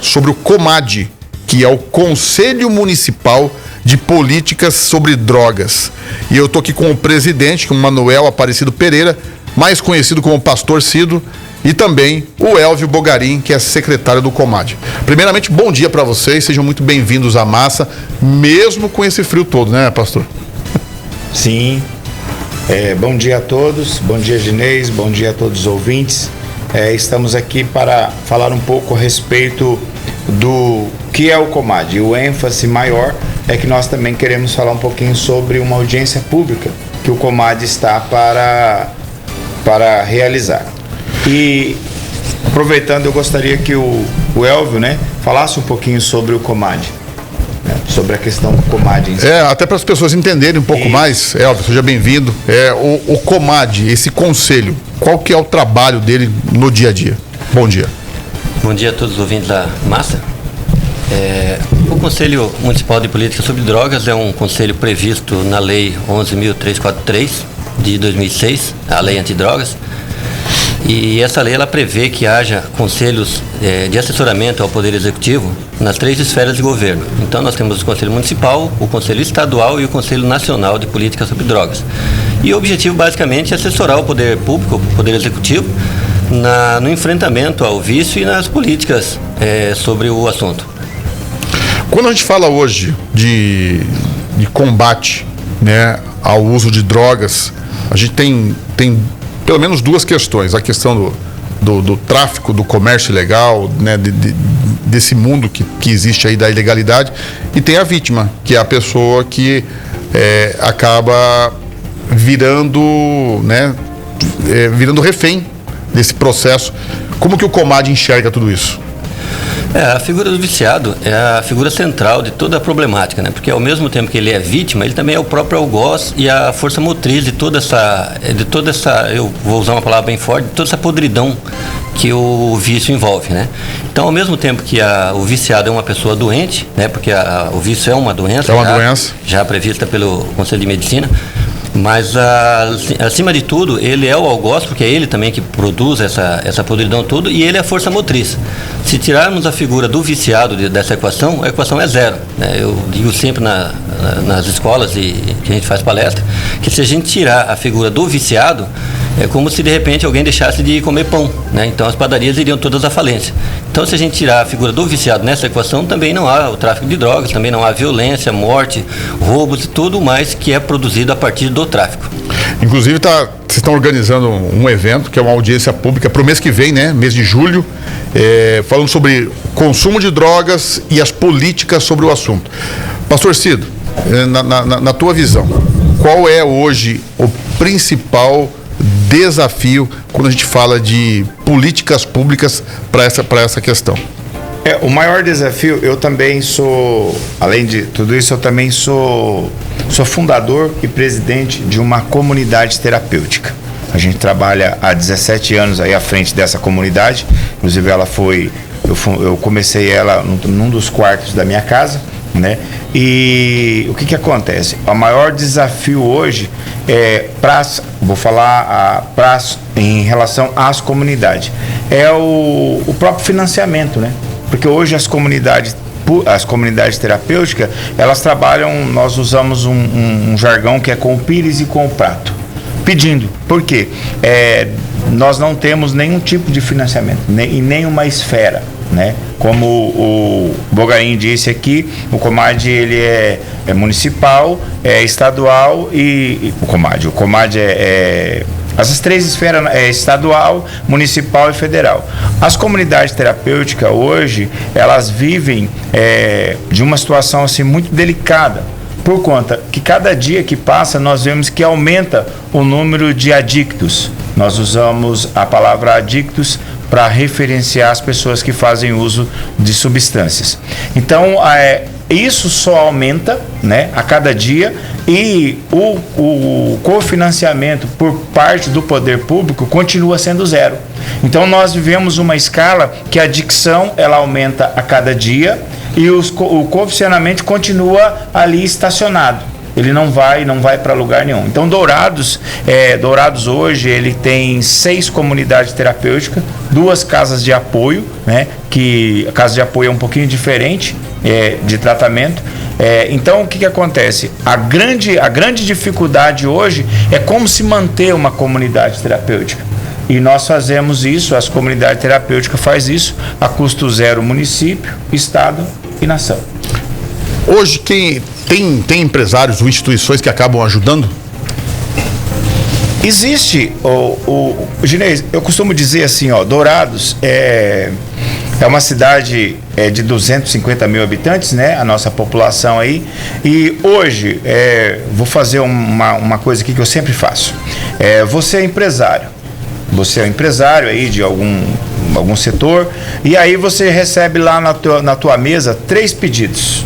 sobre o COMAD, que é o Conselho Municipal de Políticas sobre Drogas. E eu estou aqui com o presidente, com o Manuel Aparecido Pereira, mais conhecido como Pastor Cido, e também o Elvio Bogarin, que é secretário do COMAD. Primeiramente, bom dia para vocês, sejam muito bem-vindos à massa, mesmo com esse frio todo, né, pastor? Sim, bom dia a todos, bom dia Ginês, bom dia a todos os ouvintes. Estamos aqui para falar um pouco a respeito do que é o COMAD. E o ênfase maior é que nós também queremos falar um pouquinho sobre uma audiência pública que o COMAD está para realizar. E aproveitando, eu gostaria que o Elvio, falasse um pouquinho sobre o COMAD, sobre a questão do COMAD em si. Até para as pessoas entenderem um pouco mais, Elvio, seja bem-vindo. O COMAD, esse conselho, qual que é o trabalho dele no dia a dia? Bom dia. Bom dia a todos os ouvintes da massa. O Conselho Municipal de Política sobre Drogas é um conselho previsto na Lei 11.343 de 2006, a Lei Antidrogas. E essa lei ela prevê que haja conselhos de assessoramento ao Poder Executivo nas 3 esferas de governo. Então nós temos o Conselho Municipal, o Conselho Estadual e o Conselho Nacional de Política sobre Drogas. E o objetivo basicamente é assessorar o Poder Público, o Poder Executivo, no enfrentamento ao vício e nas políticas sobre o assunto. Quando a gente fala hoje de combate, ao uso de drogas, a gente tem pelo menos 2 questões. A questão do tráfico, do comércio ilegal, desse mundo que existe aí da ilegalidade, e tem a vítima, que é a pessoa que acaba virando refém desse processo. Como que o COMAD enxerga tudo isso? A figura do viciado é a figura central de toda a problemática, porque ao mesmo tempo que ele é vítima, ele também é o próprio algoz e a força motriz de toda essa, eu vou usar uma palavra bem forte, de toda essa podridão que o vício envolve, Então, ao mesmo tempo que o viciado é uma pessoa doente, porque o vício é uma doença, já prevista pelo Conselho de Medicina, mas acima de tudo ele é o algoz, porque é ele também que produz essa podridão toda, e ele é a força motriz. Se tirarmos a figura do viciado dessa equação, a equação é zero, Eu digo sempre nas escolas que a gente faz palestra, que se a gente tirar a figura do viciado, é como se de repente alguém deixasse de comer pão, Então as padarias iriam todas à falência. Então, se a gente tirar a figura do viciado nessa equação, também não há o tráfico de drogas, também não há violência, morte, roubos e tudo mais que é produzido a partir do tráfico. Inclusive, vocês estão organizando um evento, que é uma audiência pública para o mês que vem, mês de julho, falando sobre consumo de drogas e as políticas sobre o assunto. Pastor Cido, na tua visão, qual é hoje o principal desafio quando a gente fala de políticas públicas para essa questão? O maior desafio, eu também sou, além de tudo isso, eu também sou fundador e presidente de uma comunidade terapêutica. A gente trabalha há 17 anos aí à frente dessa comunidade, inclusive eu comecei ela num dos quartos da minha casa, E o que acontece? O maior desafio hoje em relação às comunidades, é o próprio financiamento, Porque hoje as comunidades terapêuticas, elas trabalham, nós usamos um jargão que é com o pires e com o prato, pedindo. Por quê? Nós não temos nenhum tipo de financiamento, em nenhuma esfera, Como o Bogarin disse aqui, o COMAD ele é municipal, é estadual e o COMAD essas 3 esferas, estadual, municipal e federal. As comunidades terapêuticas hoje, elas vivem de uma situação assim muito delicada, por conta que cada dia que passa nós vemos que aumenta o número de adictos. Nós usamos a palavra adictos para referenciar as pessoas que fazem uso de substâncias. Então, isso só aumenta, a cada dia, e o cofinanciamento por parte do poder público continua sendo zero. Então, nós vivemos uma escala que a adicção ela aumenta a cada dia e o comissionamento continua ali estacionado. ele não vai para lugar nenhum. Então Dourados hoje ele tem 6 comunidades terapêuticas, 2 casas de apoio, né? Que a casa de apoio é um pouquinho diferente de tratamento. Então o que acontece? A grande dificuldade hoje é como se manter uma comunidade terapêutica. E nós fazemos isso, as comunidades terapêuticas faz isso a custo zero, município, estado e nação. Hoje tem empresários ou instituições que acabam ajudando? Existe, Ginês, eu costumo dizer assim, Dourados é uma cidade de 250 mil habitantes, né? A nossa população aí. E hoje, vou fazer uma coisa aqui que eu sempre faço. Você é empresário. Você é um empresário aí de algum setor. E aí você recebe lá na tua mesa 3 pedidos.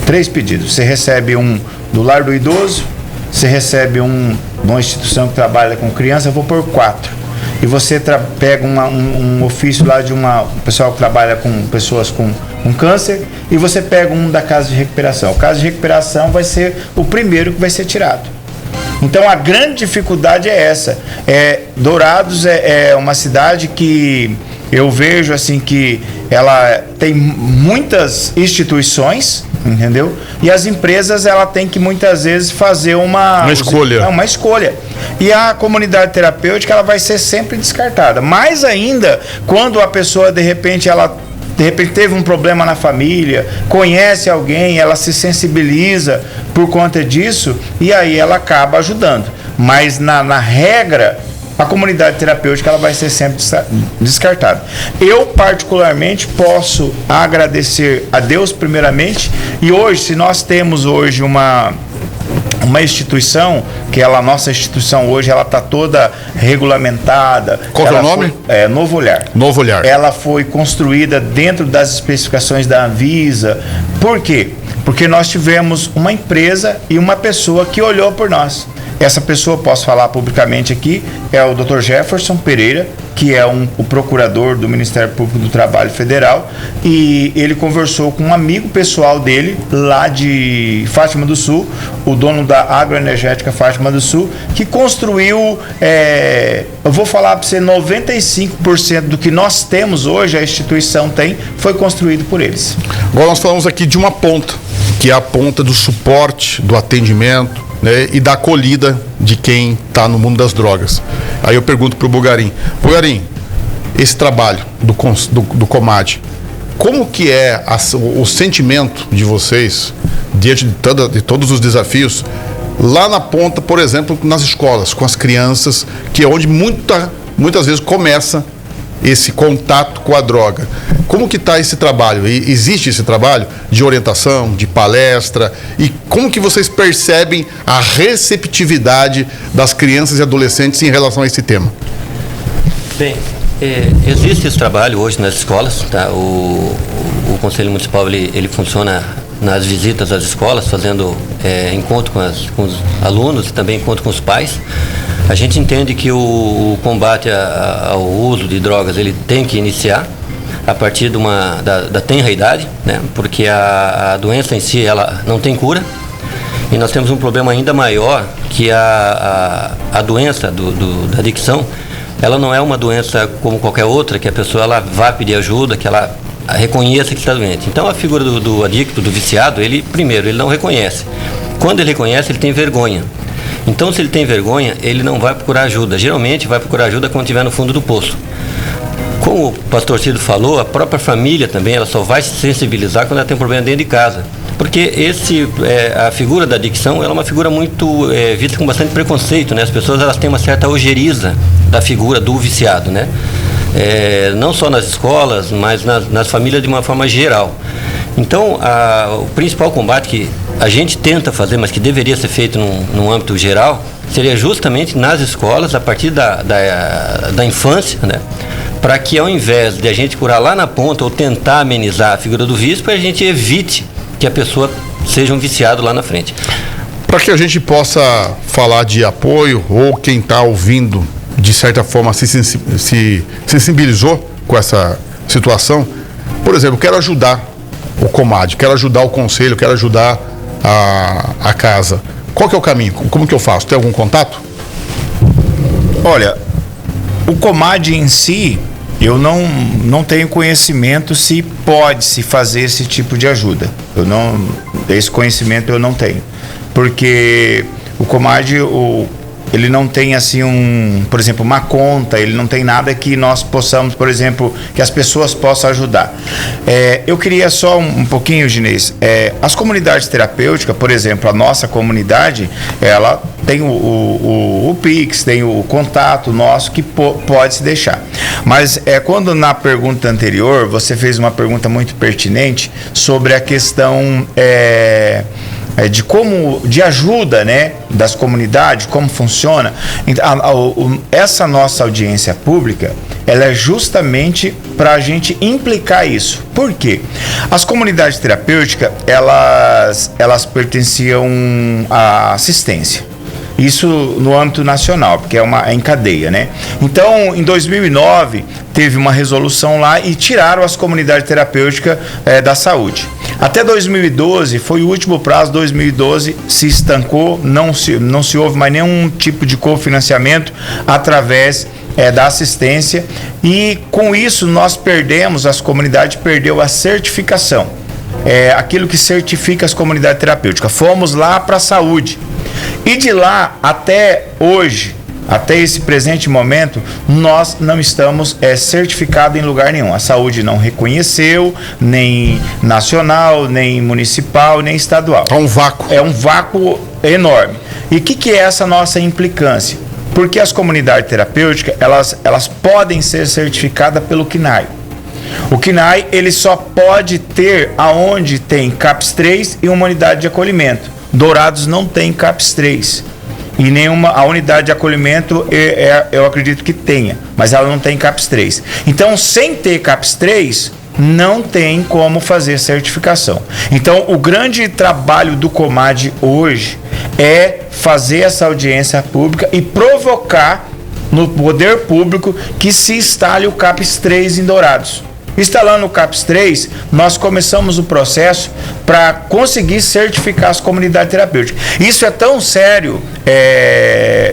3 pedidos. Você recebe um do lar do idoso. Você recebe um de uma instituição que trabalha com criança. Eu vou por 4. E você pega um ofício lá de um pessoal que trabalha com pessoas com câncer, e você pega um da casa de recuperação. O caso de recuperação vai ser o primeiro que vai ser tirado. Então a grande dificuldade é essa. Dourados é uma cidade que eu vejo assim que ela tem muitas instituições, entendeu? E as empresas ela tem que muitas vezes fazer uma escolha. E a comunidade terapêutica ela vai ser sempre descartada. Mais ainda quando a pessoa de repente teve um problema na família, conhece alguém, ela se sensibiliza por conta disso e aí ela acaba ajudando. Mas na regra, a comunidade terapêutica ela vai ser sempre descartada. Eu particularmente posso agradecer a Deus primeiramente, e hoje, se nós temos hoje uma instituição, que a nossa instituição hoje ela está toda regulamentada. Qual é o nome? Novo Olhar. Novo Olhar. Ela foi construída dentro das especificações da Anvisa. Por quê? Porque nós tivemos uma empresa e uma pessoa que olhou por nós. Essa pessoa, posso falar publicamente aqui, é o Dr. Jefferson Pereira, que é o procurador do Ministério Público do Trabalho Federal, e ele conversou com um amigo pessoal dele, lá de Fátima do Sul, o dono da agroenergética Fátima do Sul, que construiu, eu vou falar para você, 95% do que nós temos hoje, a instituição tem, foi construído por eles. Agora nós falamos aqui de uma ponta, que é a ponta do suporte, do atendimento, né, e da acolhida de quem está no mundo das drogas. Aí eu pergunto para o Bugarim, esse trabalho do Comad, como que é o sentimento de vocês diante de todos os desafios lá na ponta, por exemplo, nas escolas, com as crianças, que é onde muitas vezes começa esse contato com a droga. Como que está esse trabalho? E existe esse trabalho de orientação, de palestra? E como que vocês percebem a receptividade das crianças e adolescentes em relação a esse tema? Bem, existe esse trabalho hoje nas escolas, tá? O Conselho Municipal ele funciona nas visitas às escolas, fazendo encontro com os alunos e também encontro com os pais. A gente entende que o combate ao uso de drogas ele tem que iniciar a partir da tenra idade, né? Porque a doença em si ela não tem cura, e nós temos um problema ainda maior, que a doença da adicção, ela não é uma doença como qualquer outra, que a pessoa ela vá pedir ajuda, que ela reconheça que está doente. Então a figura do adicto, do viciado, ele não reconhece. Quando ele reconhece, ele tem vergonha. Então, se ele tem vergonha, ele não vai procurar ajuda. Geralmente, vai procurar ajuda quando estiver no fundo do poço. Como o pastor Cido falou, a própria família também, ela só vai se sensibilizar quando ela tem um problema dentro de casa. Porque a figura da adicção, ela é uma figura muito vista com bastante preconceito, né? As pessoas elas têm uma certa ojeriza da figura do viciado, né? Não só nas escolas, mas nas famílias de uma forma geral. Então, o principal combate que a gente tenta fazer, mas que deveria ser feito num âmbito geral, seria justamente nas escolas, a partir da infância, né? Para que ao invés de a gente curar lá na ponta ou tentar amenizar a figura do vício, a gente evite que a pessoa seja um viciado lá na frente. Para que a gente possa falar de apoio, ou quem está ouvindo, de certa forma, se sensibilizou com essa situação, por exemplo, quero ajudar o Comad, quero ajudar o Conselho, quero ajudar a casa. Qual que é o caminho? Como que eu faço? Tem algum contato? Olha, o Comad em si, eu não tenho conhecimento se pode se fazer esse tipo de ajuda. Esse conhecimento eu não tenho. Porque o Comad, ele não tem assim por exemplo, uma conta, ele não tem nada que nós possamos, por exemplo, que as pessoas possam ajudar. Eu queria só um pouquinho, Ginês, as comunidades terapêuticas, por exemplo, a nossa comunidade, ela tem o Pix, tem o contato nosso que pode se deixar. Mas quando na pergunta anterior, você fez uma pergunta muito pertinente sobre a questão de ajuda, né, das comunidades, como funciona. Essa nossa audiência pública, ela é justamente para a gente implicar isso. Por quê? As comunidades terapêuticas, elas pertenciam à assistência. Isso no âmbito nacional, porque é em cadeia, né? Então, em 2009, teve uma resolução lá e tiraram as comunidades terapêuticas da saúde. Até 2012, foi o último prazo, 2012 se estancou, não se houve mais nenhum tipo de cofinanciamento através da assistência, e com isso nós as comunidades perdeu a certificação, aquilo que certifica as comunidades terapêuticas. Fomos lá para a saúde. E de lá até hoje, até esse presente momento, nós não estamos certificados em lugar nenhum. A saúde não reconheceu, nem nacional, nem municipal, nem estadual. É um vácuo. É um vácuo enorme. E o que é essa nossa implicância? Porque as comunidades terapêuticas, elas podem ser certificadas pelo CNAE. O CNAE, ele só pode ter aonde tem CAPS 3 e uma unidade de acolhimento. Dourados não tem CAPS 3 e a unidade de acolhimento eu acredito que tenha, mas ela não tem CAPS 3. Então, sem ter CAPS 3, não tem como fazer certificação. Então, o grande trabalho do Comad hoje é fazer essa audiência pública e provocar no poder público que se instale o CAPS 3 em Dourados. Instalando o CAPS 3, nós começamos o processo para conseguir certificar as comunidades terapêuticas. Isso é tão sério,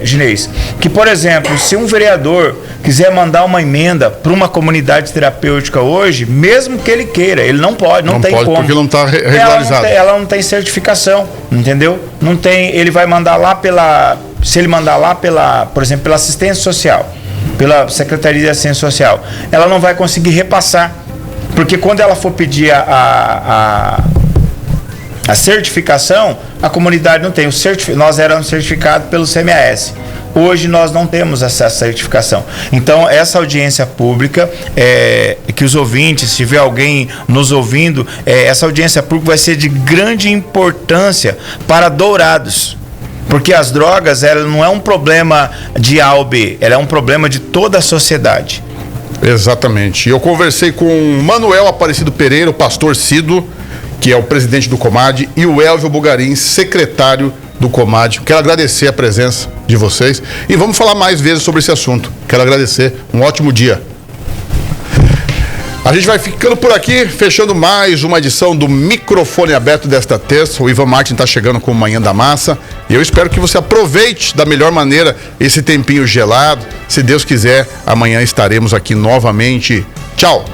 Ginês, que, por exemplo, se um vereador quiser mandar uma emenda para uma comunidade terapêutica hoje, mesmo que ele queira, ele não pode, não tem pode, como. Porque não está regularizado. Ela não tem certificação, entendeu? Não tem, ele vai mandar lá se ele mandar lá por exemplo, pela assistência social, pela Secretaria de Assistência Social, ela não vai conseguir repassar, porque quando ela for pedir a certificação, a comunidade não tem. Nós éramos certificados pelo CMAS. Hoje nós não temos essa certificação. Então, essa audiência pública, que os ouvintes, se tiver alguém nos ouvindo, essa audiência pública vai ser de grande importância para Dourados. Porque as drogas, ela não é um problema de A ou B, ela é um problema de toda a sociedade. Exatamente. Eu conversei com o Manuel Aparecido Pereira, o pastor Cido, que é o presidente do Comad, e o Elvio Bugarin, secretário do Comad. Quero agradecer a presença de vocês e vamos falar mais vezes sobre esse assunto. Quero agradecer. Um ótimo dia. A gente vai ficando por aqui, fechando mais uma edição do Microfone Aberto desta terça. O Ivan Martin está chegando com o Manhã da Massa. E eu espero que você aproveite da melhor maneira esse tempinho gelado. Se Deus quiser, amanhã estaremos aqui novamente. Tchau!